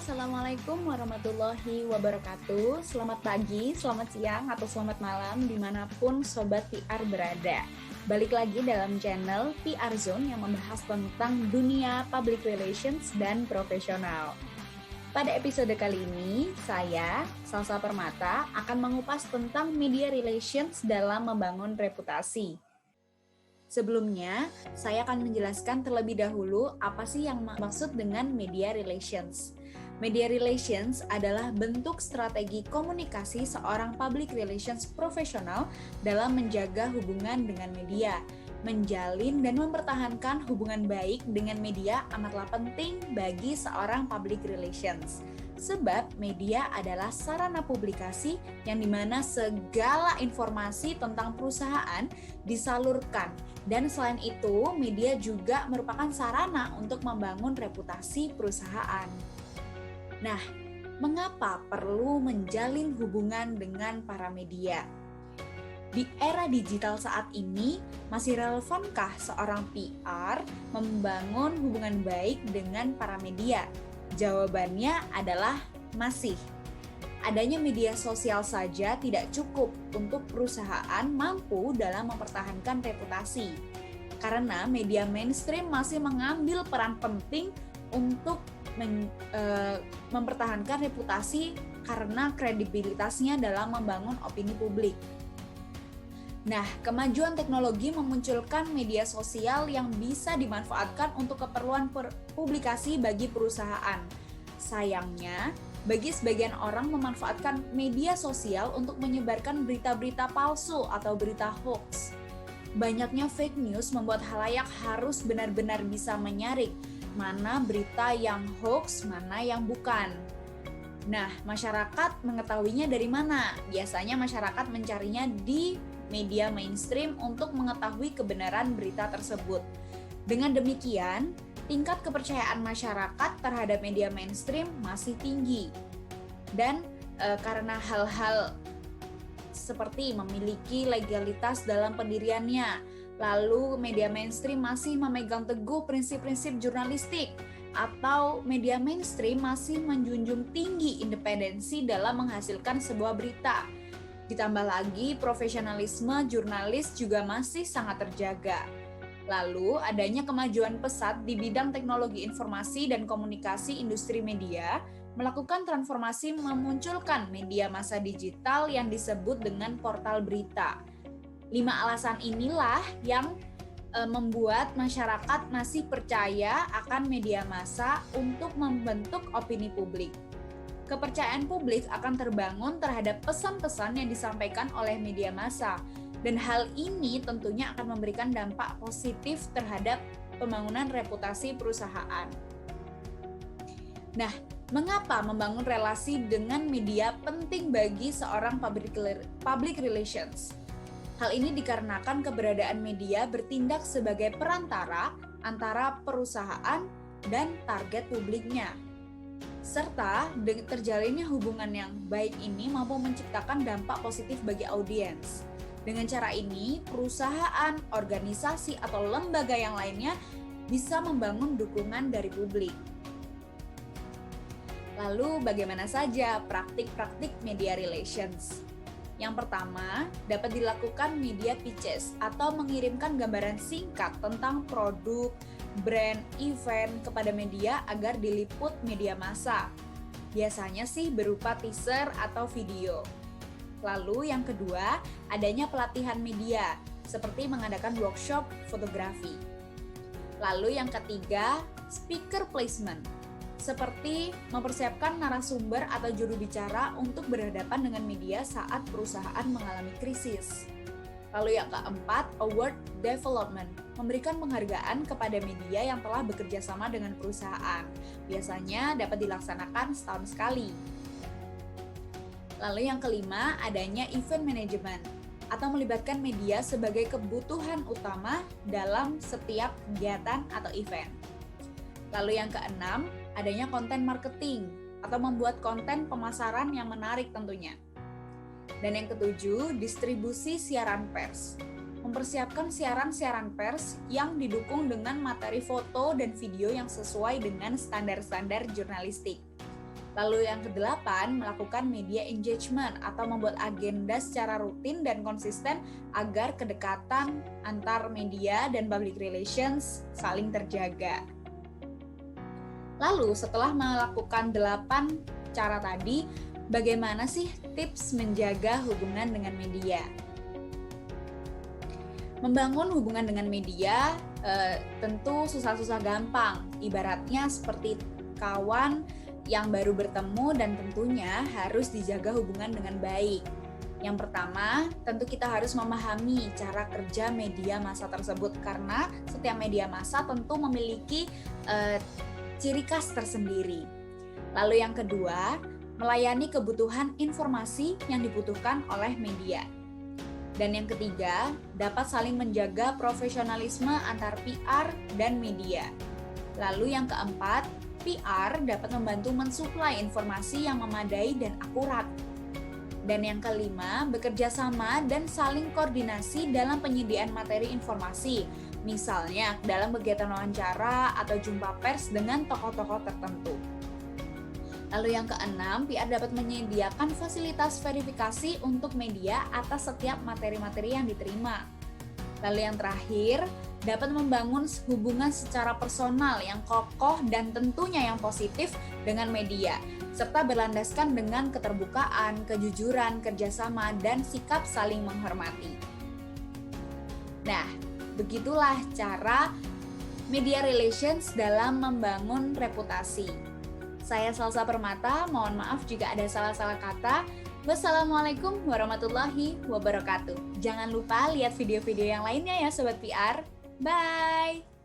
Assalamualaikum warahmatullahi wabarakatuh. Selamat pagi, selamat siang, atau selamat malam dimanapun Sobat PR berada. Balik lagi dalam channel PR Zone yang membahas tentang dunia public relations dan profesional. Pada episode kali ini, saya, Salsa Permata, akan mengupas tentang media relations dalam membangun reputasi. Sebelumnya, saya akan menjelaskan terlebih dahulu apa sih yang maksud dengan media relations. Media relations adalah bentuk strategi komunikasi seorang public relations profesional dalam menjaga hubungan dengan media. Menjalin dan mempertahankan hubungan baik dengan media amatlah penting bagi seorang public relations. Sebab media adalah sarana publikasi yang dimana segala informasi tentang perusahaan disalurkan. Dan selain itu, media juga merupakan sarana untuk membangun reputasi perusahaan. Nah, mengapa perlu menjalin hubungan dengan para media? Di era digital saat ini, masih relevankah seorang PR membangun hubungan baik dengan para media? Jawabannya adalah masih. Adanya media sosial saja tidak cukup untuk perusahaan mampu dalam mempertahankan reputasi. Karena media mainstream masih mengambil peran penting untuk mempertahankan reputasi karena kredibilitasnya dalam membangun opini publik. Nah, kemajuan teknologi memunculkan media sosial yang bisa dimanfaatkan untuk keperluan publikasi bagi perusahaan. Sayangnya, bagi sebagian orang memanfaatkan media sosial untuk menyebarkan berita-berita palsu atau berita hoax. Banyaknya fake news membuat khalayak harus benar-benar bisa menyaring mana berita yang hoax, mana yang bukan. Nah, masyarakat mengetahuinya dari mana? Biasanya masyarakat mencarinya di media mainstream untuk mengetahui kebenaran berita tersebut. Dengan demikian, tingkat kepercayaan masyarakat terhadap media mainstream masih tinggi. Dan karena hal-hal seperti memiliki legalitas dalam pendiriannya, lalu media mainstream masih memegang teguh prinsip-prinsip jurnalistik, atau media mainstream masih menjunjung tinggi independensi dalam menghasilkan sebuah berita. Ditambah lagi, profesionalisme jurnalis juga masih sangat terjaga. Lalu, adanya kemajuan pesat di bidang teknologi informasi dan komunikasi industri media melakukan transformasi memunculkan media massa digital yang disebut dengan portal berita. 5 alasan inilah yang membuat masyarakat masih percaya akan media massa untuk membentuk opini publik. Kepercayaan publik akan terbangun terhadap pesan-pesan yang disampaikan oleh media massa, dan hal ini tentunya akan memberikan dampak positif terhadap pembangunan reputasi perusahaan. Nah, mengapa membangun relasi dengan media penting bagi seorang public relations? Hal ini dikarenakan keberadaan media bertindak sebagai perantara antara perusahaan dan target publiknya. Serta terjalinnya hubungan yang baik ini mampu menciptakan dampak positif bagi audiens. Dengan cara ini, perusahaan, organisasi, atau lembaga yang lainnya bisa membangun dukungan dari publik. Lalu, bagaimana saja praktik-praktik media relations? Yang pertama, dapat dilakukan media pitches atau mengirimkan gambaran singkat tentang produk, brand, event kepada media agar diliput media massa. Biasanya sih berupa teaser atau video. Lalu yang kedua, adanya pelatihan media, seperti mengadakan workshop fotografi. Lalu yang ketiga, speaker placement, seperti mempersiapkan narasumber atau juru bicara untuk berhadapan dengan media saat perusahaan mengalami krisis. Lalu yang keempat, award development, memberikan penghargaan kepada media yang telah bekerja sama dengan perusahaan. Biasanya dapat dilaksanakan setahun sekali. Lalu yang kelima, adanya event management, atau melibatkan media sebagai kebutuhan utama dalam setiap kegiatan atau event. Lalu yang keenam, adanya konten marketing, atau membuat konten pemasaran yang menarik tentunya. Dan yang ketujuh, distribusi siaran pers. Mempersiapkan siaran-siaran pers yang didukung dengan materi foto dan video yang sesuai dengan standar-standar jurnalistik. Lalu yang kedelapan, melakukan media engagement atau membuat agenda secara rutin dan konsisten agar kedekatan antar media dan public relations saling terjaga. Lalu setelah melakukan 8 cara tadi, bagaimana sih tips menjaga hubungan dengan media? Membangun hubungan dengan media tentu susah-susah gampang, ibaratnya seperti kawan yang baru bertemu dan tentunya harus dijaga hubungan dengan baik. Yang pertama, tentu kita harus memahami cara kerja media massa tersebut karena setiap media massa tentu memiliki ciri khas tersendiri. Lalu yang kedua, melayani kebutuhan informasi yang dibutuhkan oleh media. Dan yang ketiga, dapat saling menjaga profesionalisme antar PR dan media. Lalu yang keempat, PR dapat membantu mensuplai informasi yang memadai dan akurat. Dan yang kelima, bekerja sama dan saling koordinasi dalam penyediaan materi informasi, misalnya dalam kegiatan wawancara atau jumpa pers dengan tokoh-tokoh tertentu. Lalu yang keenam, PR dapat menyediakan fasilitas verifikasi untuk media atas setiap materi-materi yang diterima. Lalu yang terakhir, dapat membangun hubungan secara personal yang kokoh dan tentunya yang positif dengan media, serta berlandaskan dengan keterbukaan, kejujuran, kerjasama, dan sikap saling menghormati. Nah, begitulah cara media relations dalam membangun reputasi. Saya Salsa Permata, mohon maaf jika ada salah-salah kata. Wassalamualaikum warahmatullahi wabarakatuh. Jangan lupa lihat video-video yang lainnya ya Sobat PR. Bye!